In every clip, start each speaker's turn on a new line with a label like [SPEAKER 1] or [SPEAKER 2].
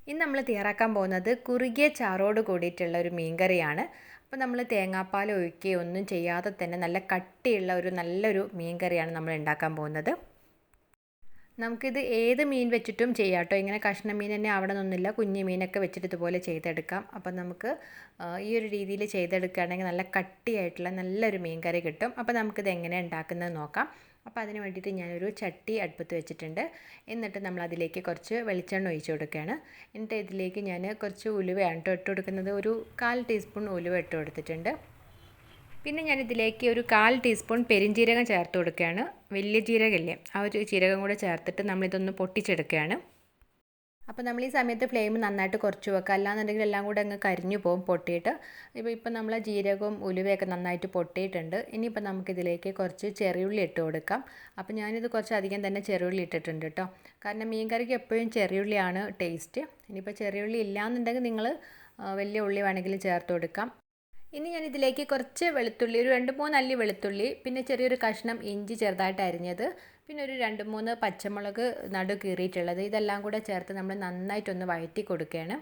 [SPEAKER 1] ഇന്ന് നമ്മൾ തയ്യാറാക്കാൻ പോകുന്നത് കുറുകിയ ചാറോട് കൂടിയിട്ടുള്ള ഒരു മീൻകറിയാണ്. അപ്പോൾ നമ്മൾ തേങ്ങാപ്പാൽ ഒഴിക്കുകയോ ഒന്നും ചെയ്യാതെ തന്നെ നല്ല കട്ടിയുള്ള നല്ലൊരു മീൻകറിയാണ് നമ്മൾ ഉണ്ടാക്കാൻ പോകുന്നത്. നമുക്കിത് ഏത് മീൻ വെച്ചിട്ടും ചെയ്യാം കേട്ടോ. ഇങ്ങനെ കഷ്ണം മീൻ തന്നെ അവിടെ നിന്നില്ല, കുഞ്ഞു മീനൊക്കെ വെച്ചിട്ട് ഇതുപോലെ ചെയ്തെടുക്കാം. അപ്പം നമുക്ക് ഈ ഒരു രീതിയിൽ ചെയ്തെടുക്കുകയാണെങ്കിൽ നല്ല കട്ടിയായിട്ടുള്ള നല്ലൊരു മീൻ കറി കിട്ടും. അപ്പോൾ നമുക്കിത് എങ്ങനെ ഉണ്ടാക്കുന്നത് നോക്കാം. അപ്പോൾ അതിന് വേണ്ടിയിട്ട് ഞാനൊരു ചട്ടി അടുപ്പത്ത് വെച്ചിട്ടുണ്ട്. എന്നിട്ട് നമ്മൾ അതിലേക്ക് കുറച്ച് വെളിച്ചെണ്ണ ഒഴിച്ച് കൊടുക്കുകയാണ്. എന്നിട്ട് ഇതിലേക്ക് ഞാൻ കുറച്ച് ഉലുവയാണ് കേട്ടോ ഇട്ട് കൊടുക്കുന്നത്. ഒരു 1/4 ടീസ്പൂൺ ഉലുവ ഇട്ട് കൊടുത്തിട്ടുണ്ട്. പിന്നെ ഞാനിതിലേക്ക് ഒരു 1/4 ടീസ്പൂൺ പെരിഞ്ജീരകം ചേർത്ത് കൊടുക്കുകയാണ്. വലിയ ജീരകമില്ലേ, ആ ഒരു ജീരകം കൂടെ ചേർത്തിട്ട് നമ്മളിതൊന്ന് പൊട്ടിച്ചെടുക്കുകയാണ്. അപ്പോൾ നമ്മൾ ഈ സമയത്ത് ഫ്ലെയിം നന്നായിട്ട് കുറച്ച് വെക്കുക, അല്ലാന്നുണ്ടെങ്കിൽ എല്ലാം കൂടെ അങ്ങ് കരിഞ്ഞു പോകും പൊട്ടിയിട്ട്. ഇപ്പം നമ്മൾ ജീരകവും ഉലുവയൊക്കെ നന്നായിട്ട് പൊട്ടിയിട്ടുണ്ട്. ഇനിയിപ്പോൾ നമുക്കിതിലേക്ക് കുറച്ച് ചെറിയുള്ളി ഇട്ട് കൊടുക്കാം. അപ്പോൾ ഞാനിത് കുറച്ച് അധികം തന്നെ ചെറിയുള്ളി ഇട്ടിട്ടുണ്ട് കേട്ടോ. കാരണം മീൻ കറിക്ക് എപ്പോഴും ചെറിയുള്ളിയാണ് ടേസ്റ്റ്. ഇനിയിപ്പോൾ ചെറിയുള്ളി ഇല്ലയെന്നുണ്ടെങ്കിൽ നിങ്ങൾ വലിയ ഉള്ളി വേണമെങ്കിലും ചേർത്ത് കൊടുക്കാം. ഇനി ഞാൻ ഇതിലേക്ക് കുറച്ച് വെളുത്തുള്ളി, ഒരു 2-3 അല്ലി വെളുത്തുള്ളി, പിന്നെ ചെറിയൊരു കഷ്ണം ഇഞ്ചി ചെറുതായിട്ട് അരിഞ്ഞത്, പിന്നെ ഒരു 2-3 പച്ചമുളക് നടു കീറിയിട്ടുള്ളത്, ഇതെല്ലാം കൂടെ ചേർത്ത് നമ്മൾ നന്നായിട്ടൊന്ന് വഴറ്റി കൊടുക്കുകയാണ്.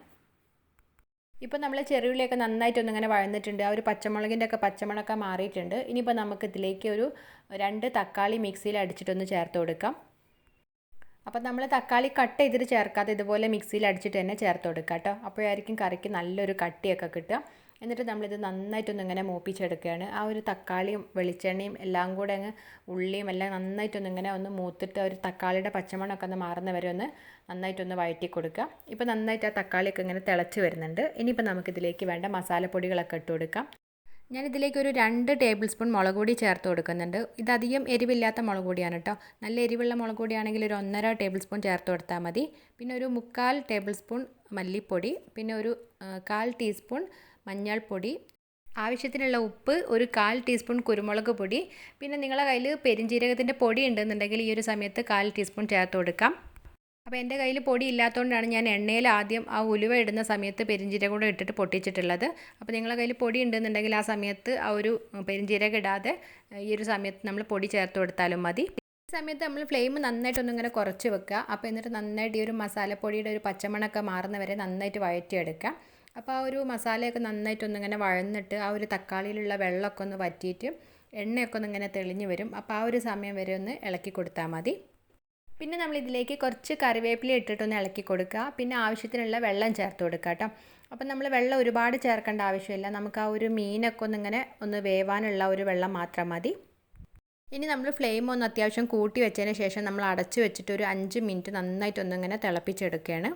[SPEAKER 1] ഇപ്പോൾ നമ്മൾ ചെറിയുള്ളിയൊക്കെ നന്നായിട്ടൊന്നിങ്ങനെ വഴന്നിട്ടുണ്ട്. ആ ഒരു പച്ചമുളകിൻ്റെ ഒക്കെ പച്ചമുളകൊക്കെ മാറിയിട്ടുണ്ട്. ഇനിയിപ്പോൾ നമുക്കിതിലേക്ക് ഒരു 2 തക്കാളി മിക്സിയിൽ അടിച്ചിട്ടൊന്ന് ചേർത്ത് കൊടുക്കാം. അപ്പോൾ നമ്മൾ തക്കാളി കട്ട് ചെയ്തിട്ട് ചേർക്കാതെ ഇതുപോലെ മിക്സിയിൽ അടിച്ചിട്ട് തന്നെ ചേർത്ത് കൊടുക്കുക കേട്ടോ. അപ്പോഴായിരിക്കും കറിക്ക് നല്ലൊരു കട്ടിയൊക്കെ കിട്ടുക. എന്നിട്ട് നമ്മളിത് നന്നായിട്ടൊന്ന് ഇങ്ങനെ മൂപ്പിച്ചെടുക്കുകയാണ്. ആ ഒരു തക്കാളിയും വെളിച്ചെണ്ണയും എല്ലാം കൂടെ അങ്ങ് ഉള്ളിയും എല്ലാം നന്നായിട്ടൊന്ന് ഇങ്ങനെ ഒന്ന് മൂത്തിട്ട് ഒരു തക്കാളിയുടെ പച്ചമണമൊക്കെ ഒന്ന് മാറുന്ന വരെ ഒന്ന് നന്നായിട്ടൊന്ന് വഴറ്റി കൊടുക്കുക. ഇപ്പോൾ നന്നായിട്ട് ആ തക്കാളിയൊക്കെ ഇങ്ങനെ തിളച്ച് വരുന്നുണ്ട്. ഇനിയിപ്പോൾ നമുക്കിതിലേക്ക് വേണ്ട മസാലപ്പൊടികളൊക്കെ ഇട്ട് കൊടുക്കാം. ഞാനിതിലേക്ക് ഒരു 2 ടേബിൾ സ്പൂൺ മുളക് പൊടി ചേർത്ത് കൊടുക്കുന്നുണ്ട്. ഇതധികം എരിവില്ലാത്ത മുളക് പൊടിയാണ് കേട്ടോ. നല്ല എരിവുള്ള മുളക് പൊടിയാണെങ്കിൽ ഒരു 1.5 ടേബിൾ സ്പൂൺ ചേർത്ത് കൊടുത്താൽ മതി. പിന്നെ ഒരു 3/4 ടേബിൾ സ്പൂൺ മല്ലിപ്പൊടി, പിന്നെ ഒരു 1/4 ടീസ്പൂൺ മഞ്ഞൾപ്പൊടി, ആവശ്യത്തിനുള്ള ഉപ്പ്, ഒരു 1/4 ടീസ്പൂൺ കുരുമുളക് പൊടി, പിന്നെ നിങ്ങളുടെ കയ്യിൽ പെരിഞ്ജീരകത്തിൻ്റെ പൊടി ഉണ്ടെന്നുണ്ടെങ്കിൽ ഈ ഒരു സമയത്ത് 1/4 ടീസ്പൂൺ ചേർത്ത് കൊടുക്കാം. അപ്പോൾ എൻ്റെ കയ്യിൽ പൊടി ഇല്ലാത്തതുകൊണ്ടാണ് ഞാൻ എണ്ണയിൽ ആദ്യം ആ ഉലുവ ഇടുന്ന സമയത്ത് പെരിഞ്ജീരകം കൂടെ ഇട്ടിട്ട് പൊട്ടിച്ചിട്ടുള്ളത്. അപ്പോൾ നിങ്ങളുടെ കയ്യിൽ പൊടി ഉണ്ടെന്നുണ്ടെങ്കിൽ ആ സമയത്ത് ആ ഒരു പെരിഞ്ജീരകം ഇടാതെ ഈ ഒരു സമയത്ത് നമ്മൾ പൊടി ചേർത്ത് കൊടുത്താലും മതി. ഈ സമയത്ത് നമ്മൾ ഫ്ലെയിം നന്നായിട്ടൊന്നിങ്ങനെ കുറച്ച് വെക്കുക. അപ്പോൾ എന്നിട്ട് നന്നായിട്ട് ഈ ഒരു മസാലപ്പൊടിയുടെ ഒരു പച്ചമണമൊക്കെ മാറുന്ന വരെ നന്നായിട്ട് വഴറ്റിയെടുക്കാം. അപ്പോൾ ആ ഒരു മസാലയൊക്കെ നന്നായിട്ടൊന്നിങ്ങനെ വഴന്നിട്ട് ആ ഒരു തക്കാളിയിലുള്ള വെള്ളമൊക്കെ ഒന്ന് വറ്റിയിട്ട് എണ്ണയൊക്കെ ഒന്നിങ്ങനെ തെളിഞ്ഞ് വരും. അപ്പോൾ ആ ഒരു സമയം വരെ ഒന്ന് ഇളക്കി കൊടുത്താൽ മതി. പിന്നെ നമ്മളിതിലേക്ക് കുറച്ച് കറിവേപ്പില ഇട്ടിട്ടൊന്ന് ഇളക്കി കൊടുക്കുക. പിന്നെ ആവശ്യത്തിനുള്ള വെള്ളം ചേർത്ത് കൊടുക്കുക കേട്ടോ. അപ്പം നമ്മൾ വെള്ളം ഒരുപാട് ചേർക്കേണ്ട ആവശ്യമില്ല. നമുക്ക് ആ ഒരു മീനൊക്കെ ഒന്ന് വേവാനുള്ള ഒരു വെള്ളം മാത്രം മതി. ഇനി നമ്മൾ ഫ്ലെയിം ഒന്ന് അത്യാവശ്യം കൂട്ടി വെച്ചതിന് ശേഷം നമ്മൾ അടച്ച് വെച്ചിട്ട് ഒരു 5 മിനിറ്റ് നന്നായിട്ടൊന്നിങ്ങനെ തിളപ്പിച്ചെടുക്കുകയാണ്.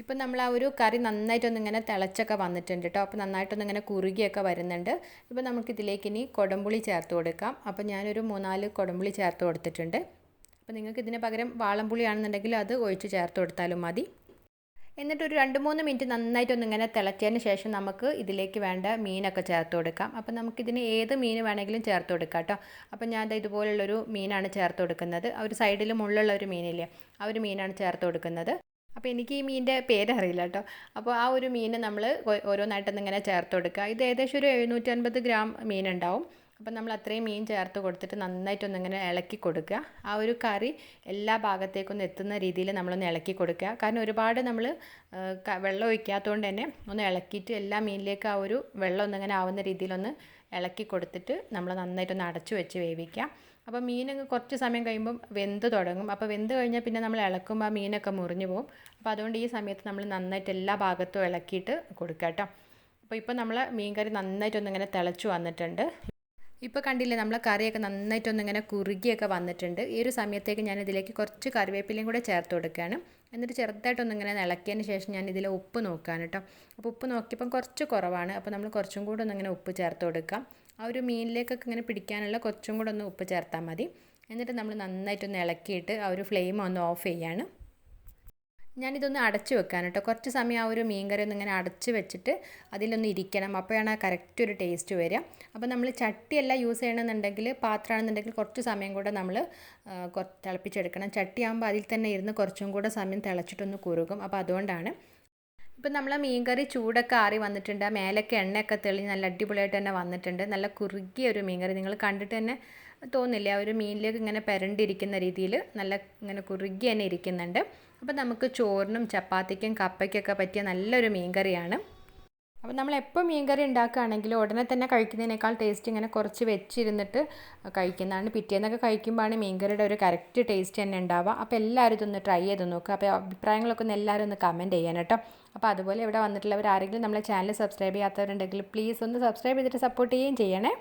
[SPEAKER 1] ഇപ്പം നമ്മൾ ആ ഒരു കറി നന്നായിട്ടൊന്നിങ്ങനെ തിളച്ചൊക്കെ വന്നിട്ടുണ്ട് കേട്ടോ. അപ്പോൾ നന്നായിട്ടൊന്നിങ്ങനെ കുറുകിയൊക്കെ വരുന്നുണ്ട്. ഇപ്പോൾ നമുക്കിതിലേക്ക് ഇനി കൊടംപുളി ചേർത്ത് കൊടുക്കാം. അപ്പോൾ ഞാനൊരു 3-4 കൊടംപുളി ചേർത്ത് കൊടുത്തിട്ടുണ്ട്. അപ്പോൾ നിങ്ങൾക്ക് ഇതിന് പകരം വാളംപുളിയാണെന്നുണ്ടെങ്കിൽ അത് ഒഴിച്ച് ചേർത്ത് കൊടുത്താലും മതി. എന്നിട്ടൊരു 2-3 മിനിറ്റ് നന്നായിട്ടൊന്നിങ്ങനെ തിളച്ചതിന് ശേഷം നമുക്ക് ഇതിലേക്ക് വേണ്ട മീനൊക്കെ ചേർത്ത് കൊടുക്കാം. അപ്പോൾ നമുക്കിതിന് ഏത് മീൻ വേണമെങ്കിലും ചേർത്ത് കൊടുക്കാം കേട്ടോ. അപ്പോൾ ഞാൻ ഇതുപോലുള്ളൊരു മീനാണ് ചേർത്ത് കൊടുക്കുന്നത്. ആ ഒരു സൈഡിൽ മുള്ളുള്ള ഒരു മീനില്ലേ, ആ ഒരു മീനാണ് ചേർത്ത് കൊടുക്കുന്നത്. അപ്പോൾ എനിക്ക് ഈ മീനിൻ്റെ പേരറിയില്ല കേട്ടോ. അപ്പോൾ ആ ഒരു മീൻ നമ്മൾ ഓരോന്നായിട്ടൊന്നിങ്ങനെ ചേർത്ത് കൊടുക്കുക. ഇത് ഏകദേശം ഒരു 750 ഗ്രാം മീനുണ്ടാവും. അപ്പം നമ്മൾ അത്രയും മീൻ ചേർത്ത് കൊടുത്തിട്ട് നന്നായിട്ടൊന്നിങ്ങനെ ഇളക്കി കൊടുക്കുക. ആ ഒരു കറി എല്ലാ ഭാഗത്തേക്കൊന്ന് എത്തുന്ന രീതിയിൽ നമ്മളൊന്ന് ഇളക്കി കൊടുക്കുക. കാരണം ഒരുപാട് നമ്മൾ വെള്ളം ഒഴിക്കാത്തതുകൊണ്ട് തന്നെ ഒന്ന് ഇളക്കിയിട്ട് എല്ലാ മീനിലേക്ക് ആ ഒരു വെള്ളം ഒന്നിങ്ങനെ ആവുന്ന രീതിയിലൊന്ന് ഇളക്കി കൊടുത്തിട്ട് നമ്മൾ നന്നായിട്ടൊന്ന് അടച്ചു വെച്ച് വേവിക്കുക. അപ്പോൾ മീനൊക്കെ കുറച്ച് സമയം കഴിയുമ്പം വെന്ത് തുടങ്ങും. അപ്പോൾ വെന്ത് കഴിഞ്ഞാൽ പിന്നെ നമ്മൾ ഇളക്കുമ്പോൾ ആ മീനൊക്കെ മുറിഞ്ഞു പോകും. അപ്പോൾ അതുകൊണ്ട് ഈ സമയത്ത് നമ്മൾ നന്നായിട്ട് എല്ലാ ഭാഗത്തും ഇളക്കിയിട്ട് കൊടുക്കുക കേട്ടോ. അപ്പോൾ നമ്മൾ മീൻ കറി നന്നായിട്ടൊന്നിങ്ങനെ തിളച്ചു വന്നിട്ടുണ്ട്. ഇപ്പോൾ കണ്ടില്ലേ, നമ്മളെ കറിയൊക്കെ നന്നായിട്ടൊന്നിങ്ങനെ കുറുകിയൊക്കെ വന്നിട്ടുണ്ട്. ഈ ഒരു സമയത്തേക്ക് ഞാൻ ഇതിലേക്ക് കുറച്ച് കറിവേപ്പിലയും കൂടെ ചേർത്ത് കൊടുക്കുകയാണ്. എന്നിട്ട് ചെറുതായിട്ടൊന്നിങ്ങനെ ഇളക്കിയതിന് ശേഷം ഞാൻ ഇതിൽ ഉപ്പ് നോക്കുകയാണ് കേട്ടോ. അപ്പോൾ ഉപ്പ് നോക്കിയപ്പം കുറച്ച് കുറവാണ്. അപ്പോൾ നമ്മൾ കുറച്ചും കൂടെ ഒന്നിങ്ങനെ ഉപ്പ് ചേർത്ത് കൊടുക്കാം. ആ ഒരു മീനിലേക്കൊക്കെ ഇങ്ങനെ പിടിക്കാനുള്ള കുറച്ചും കൂടെ ഒന്ന് ഉപ്പ് ചേർത്താൽ മതി. എന്നിട്ട് നമ്മൾ നന്നായിട്ടൊന്ന് ഇളക്കിയിട്ട് ആ ഒരു ഫ്ലെയിം ഒന്ന് ഓഫ് ചെയ്യാണ്. ഞാനിതൊന്ന് അടച്ച് വെക്കാൻ കേട്ടോ. കുറച്ച് സമയം ആ ഒരു മീൻ കറി ഒന്നിങ്ങനെ അടച്ച് വെച്ചിട്ട് അതിലൊന്ന് ഇരിക്കണം. അപ്പോഴാണ് ആ കറക്റ്റ് ഒരു ടേസ്റ്റ് വരിക. അപ്പോൾ നമ്മൾ ചട്ടിയല്ല യൂസ് ചെയ്യണമെന്നുണ്ടെങ്കിൽ, പാത്രമാണെന്നുണ്ടെങ്കിൽ കുറച്ച് സമയം കൂടെ നമ്മൾ തിളപ്പിച്ചെടുക്കണം. ചട്ടിയാകുമ്പോൾ അതിൽ തന്നെ ഇരുന്ന് കുറച്ചും കൂടെ സമയം തിളച്ചിട്ടൊന്ന് കുറുകും. അപ്പോൾ അതുകൊണ്ടാണ്. ഇപ്പം നമ്മളെ മീൻ കറി ചൂടൊക്കെ ആറി വന്നിട്ടുണ്ട്. ആ മേലൊക്കെ എണ്ണയൊക്കെ തെളിഞ്ഞ് നല്ല അടിപൊളിയായിട്ട് തന്നെ വന്നിട്ടുണ്ട്. നല്ല കുറുകിയ ഒരു മീൻ കറി. നിങ്ങൾ കണ്ടിട്ട് തന്നെ തോന്നില്ലേ, ആ ഒരു മീനിലേക്ക് ഇങ്ങനെ പെരണ്ടിരിക്കുന്ന രീതിയിൽ നല്ല ഇങ്ങനെ കുറുകി തന്നെ ഇരിക്കുന്നുണ്ട്. അപ്പോൾ നമുക്ക് ചോറിനും ചപ്പാത്തിക്കും കപ്പയ്ക്കൊക്കെ പറ്റിയ നല്ലൊരു മീൻ കറിയാണ്. അപ്പോൾ നമ്മളെപ്പോൾ മീൻ കറി ഉണ്ടാക്കുകയാണെങ്കിലും ഉടനെ തന്നെ കഴിക്കുന്നതിനേക്കാൾ ടേസ്റ്റ് ഇങ്ങനെ കുറച്ച് വെച്ചിരുന്നിട്ട് കഴിക്കുന്നതാണ്. പിറ്റേന്നൊക്കെ കഴിക്കുമ്പോഴാണ് മീൻ കറിയുടെ ഒരു കറക്റ്റ് ടേസ്റ്റ് തന്നെ ഉണ്ടാവുക. അപ്പോൾ എല്ലാവരും ഇതൊന്ന് ട്രൈ ചെയ്ത് നോക്കുക. അപ്പോൾ അഭിപ്രായങ്ങളൊക്കെ ഒന്ന് എല്ലാവരും ഒന്ന് കമൻറ്റ് ചെയ്യാൻ കേട്ടോ. അപ്പോൾ അതുപോലെ ഇവിടെ വന്നിട്ടുള്ളവർ ആരെങ്കിലും നമ്മളെ ചാനൽ സബ്സ്ക്രൈബ് ചെയ്യാത്തവരുണ്ടെങ്കിൽ പ്ലീസ് ഒന്ന് സബ്സ്ക്രൈബ് ചെയ്തിട്ട് സപ്പോർട്ട് ചെയ്യുകയും ചെയ്യണേ.